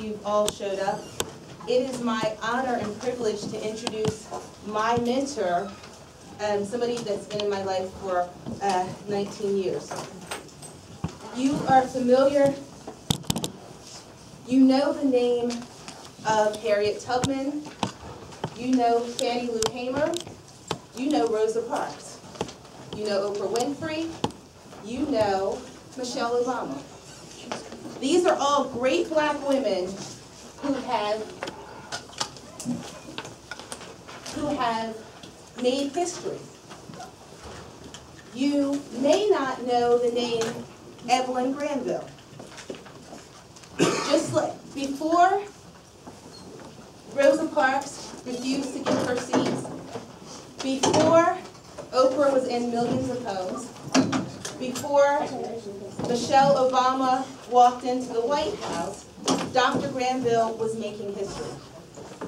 you've all showed up. It is my honor and privilege to introduce my mentor, somebody that's been in my life for 19 years. You are familiar, you know the name of Harriet Tubman, you know Fannie Lou Hamer, you know Rosa Parks, you know Oprah Winfrey, you know Michelle Obama. These are all great black women who have made history. You may not know the name Evelyn Granville. Just like before Rosa Parks refused to give her seats, before Oprah was in millions of homes, before Michelle Obama walked into the White House, Dr. Granville was making history.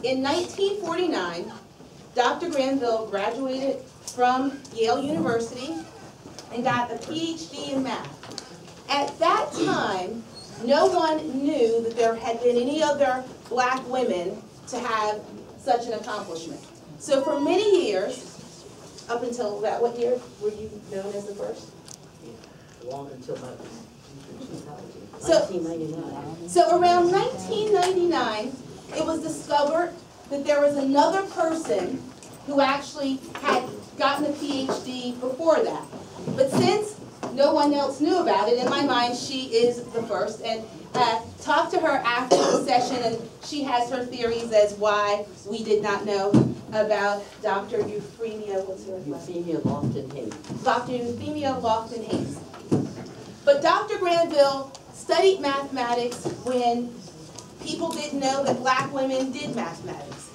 In 1949, Dr. Granville graduated from Yale University and got a PhD in math. At that time, no one knew that there had been any other black women to have such an accomplishment. So for many years, up until that, what year were you known as the first? Long until about 1999. So around 1999, it was discovered that there was another person who actually had gotten a PhD before that. But since no one else knew about it, in my mind, she is the first. And talk to her after the session, and she has her theories as why we did not know about Dr. Euphemia, what's her name? Euphemia Lofton-Hayes. Dr. Euphemia Lofton-Hayes. But Dr. Granville studied mathematics when people didn't know that black women did mathematics.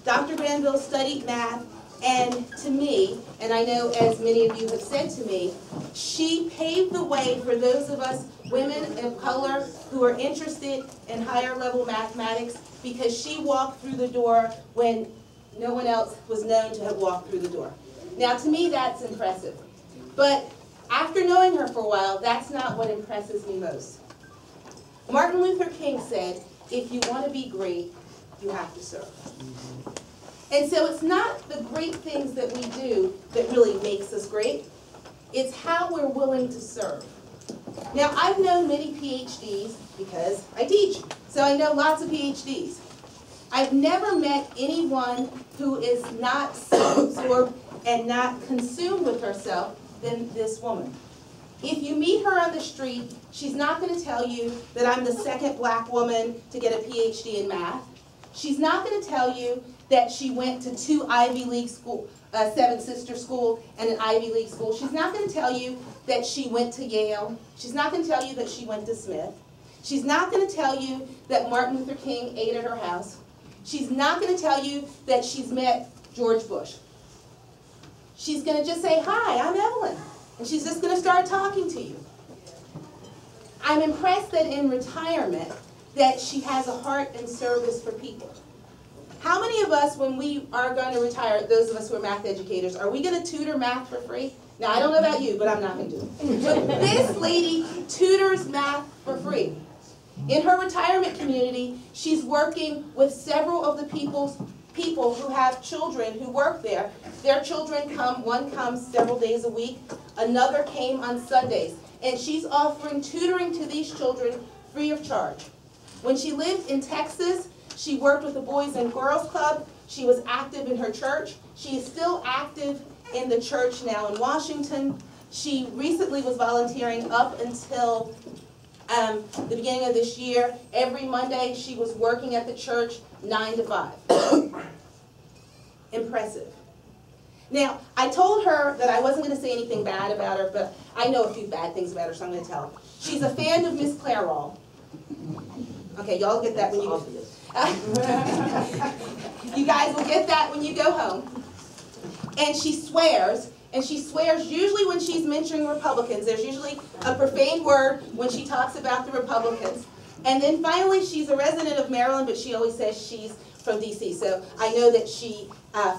Dr. Granville studied math, and to me, and I know as many of you have said to me, she paved the way for those of us women of color who are interested in higher level mathematics, because she walked through the door when no one else was known to have walked through the door. Now to me that's impressive. But after knowing her for a while, that's not what impresses me most. Martin Luther King said, if you want to be great, you have to serve. And so it's not the great things that we do that really makes us great. It's how we're willing to serve. Now, I've known many PhDs because I teach, so I know lots of PhDs. I've never met anyone who is not self-absorbed and not consumed with herself than this woman. If you meet her on the street, she's not going to tell you that I'm the second black woman to get a PhD in math. She's not going to tell you that she went to 2 Ivy League schools, Seven Sister School and an Ivy League school. She's not going to tell you that she went to Yale. She's not going to tell you that she went to Smith. She's not going to tell you that Martin Luther King ate at her house. She's not going to tell you that she's met George Bush. She's going to just say, hi, I'm Evelyn. And she's just going to start talking to you. I'm impressed that in retirement, that she has a heart and service for people. How many of us, when we are going to retire, those of us who are math educators, are we going to tutor math for free? Now, I don't know about you, but I'm not going to do it. But this lady tutors math for free. In her retirement community, she's working with several of the people who have children who work there. Their children come, one comes several days a week, another came on Sundays. And she's offering tutoring to these children free of charge. When she lived in Texas, she worked with the Boys and Girls Club. She was active in her church. She is still active in the church now in Washington. She recently was volunteering up until the beginning of this year. Every Monday she was working at the church 9 to 5. Impressive. Now, I told her that I wasn't going to say anything bad about her, but I know a few bad things about her, so I'm going to tell her. She's a fan of Miss Clairol. Okay, y'all get that when you you guys will get that when you go home. And she swears usually when she's mentioning Republicans. There's usually a profane word when she talks about the Republicans. And then finally, she's a resident of Maryland, but she always says she's from D.C. So I know that she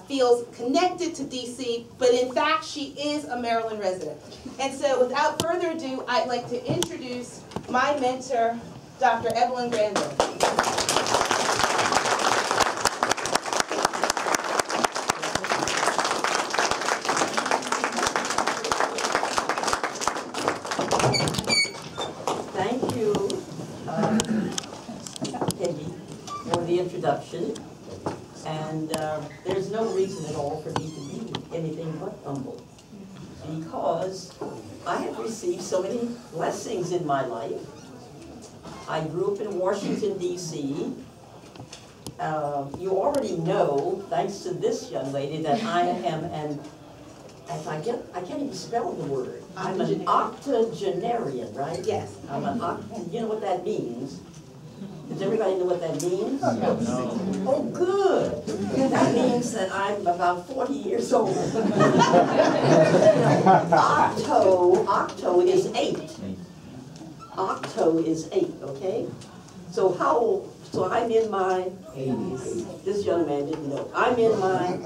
feels connected to D.C., but in fact, she is a Maryland resident. And so without further ado, I'd like to introduce my mentor, Dr. Evelyn Granville. introduction, and there's no reason at all for me to be anything but humble, because I have received so many blessings in my life. I grew up in Washington, D.C. You already know, thanks to this young lady, that I am an, I can't even spell the word. I'm an octogenarian, right? Yes. I'm an you know what that means? Does everybody know what that means? No. Oh, good. That means that I'm about 40 years old. Octo is 8. Octo is 8, okay? So how old? So I'm in my 80s. This young man didn't know. I'm in my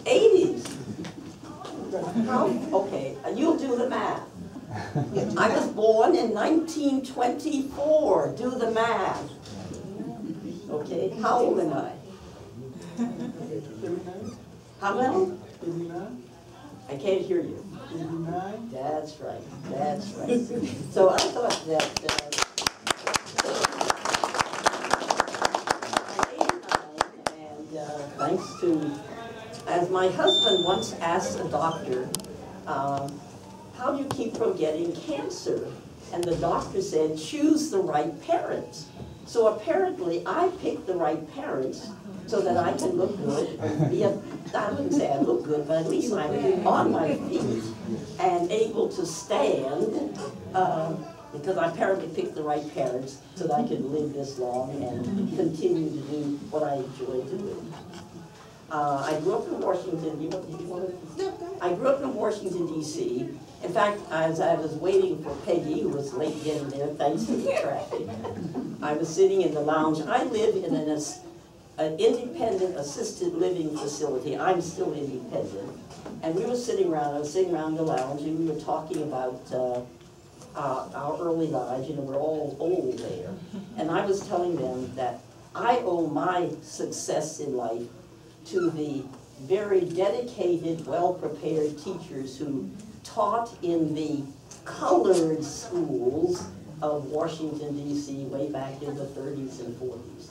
80s. How? Okay, you'll do the math. I was born in 1924. Do the math. Okay, how old am I? How many? I can't hear you. That's right. That's right. So I thought that thanks to, as my husband once asked a doctor, how do you keep from getting cancer? And the doctor said, choose the right parents. So apparently I picked the right parents so that I can look good and be I wouldn't say I look good, but at least I'm on my feet and able to stand, because I apparently picked the right parents so that I could live this long and continue to do what I enjoy doing. I grew up in Washington. I grew up in Washington, D.C. In fact, as I was waiting for Peggy, who was late getting there, thanks to the traffic, I was sitting in the lounge. I live in an independent assisted living facility. I'm still independent. And we were sitting around, I was sitting around the lounge, and we were talking about our early lives. You know, we're all old there. And I was telling them that I owe my success in life to the very dedicated, well-prepared teachers who taught in the colored schools of Washington, D.C. way back in the 30s and 40s.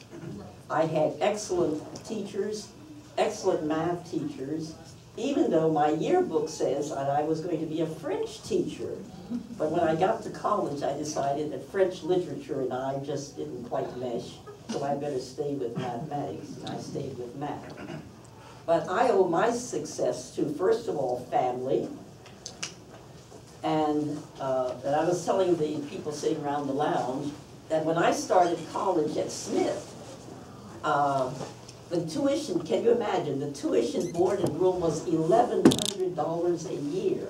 I had excellent teachers, excellent math teachers, even though my yearbook says that I was going to be a French teacher. But when I got to college, I decided that French literature and I just didn't quite mesh, so I better stay with mathematics, and I stayed with math. But I owe my success to, first of all, family. And that I was telling the people sitting around the lounge that when I started college at Smith, the tuition, can you imagine, the tuition, board and room was $1,100 a year.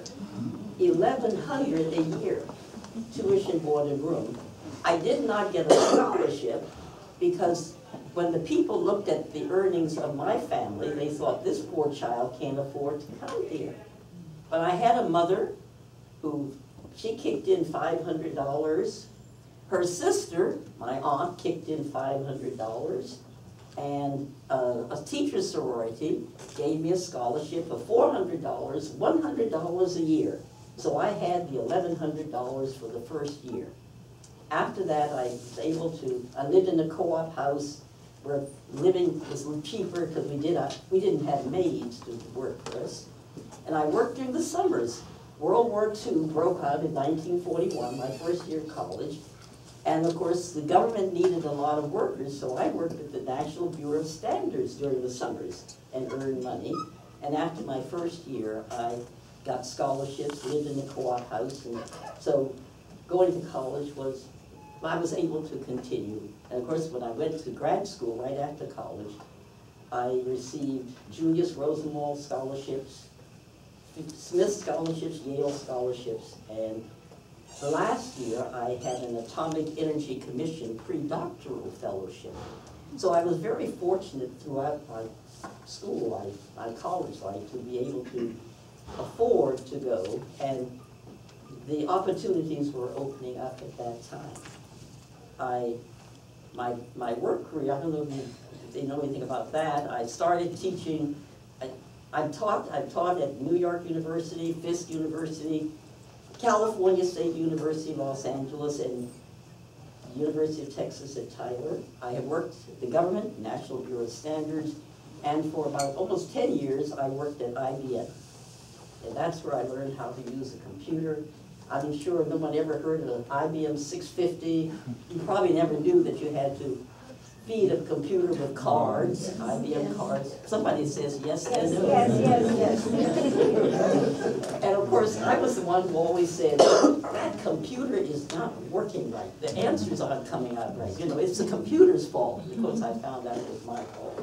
$1,100 a year, tuition, board and room. I did not get a scholarship because when the people looked at the earnings of my family, they thought this poor child can't afford to come here. But I had a mother who, she kicked in $500. Her sister, my aunt, kicked in $500. And a teacher's sorority gave me a scholarship of $400, $100 a year. So I had the $1,100 for the first year. After that, I was able to, I lived in a co-op house where living was cheaper because we didn't have maids to work for us. And I worked during the summers. World War II broke out in 1941, my first year of college. And of course, the government needed a lot of workers, so I worked at the National Bureau of Standards during the summers and earned money. And after my first year, I got scholarships, lived in the co-op house, and so going to college was, I was able to continue. And of course, when I went to grad school right after college, I received Julius Rosenwald scholarships, Smith scholarships, Yale scholarships, and the last year I had an Atomic Energy Commission pre-doctoral fellowship. So I was very fortunate throughout my school life, my college life, to be able to afford to go, and the opportunities were opening up at that time. My work career, I don't know if they know anything about that. I started teaching. I've taught at New York University, Fisk University, California State University, Los Angeles, and University of Texas at Tyler. I have worked at the government, National Bureau of Standards, and for about almost 10 years, I worked at IBM. And that's where I learned how to use a computer. I'm sure no one ever heard of an IBM 650. You probably never knew that you had to feed a computer with cards, IBM cards. Somebody says yes, they know. Yes. And of course, I was the one who always said, that computer is not working right. The answers aren't coming out right. You know, it's the computer's fault, because I found out it was my fault.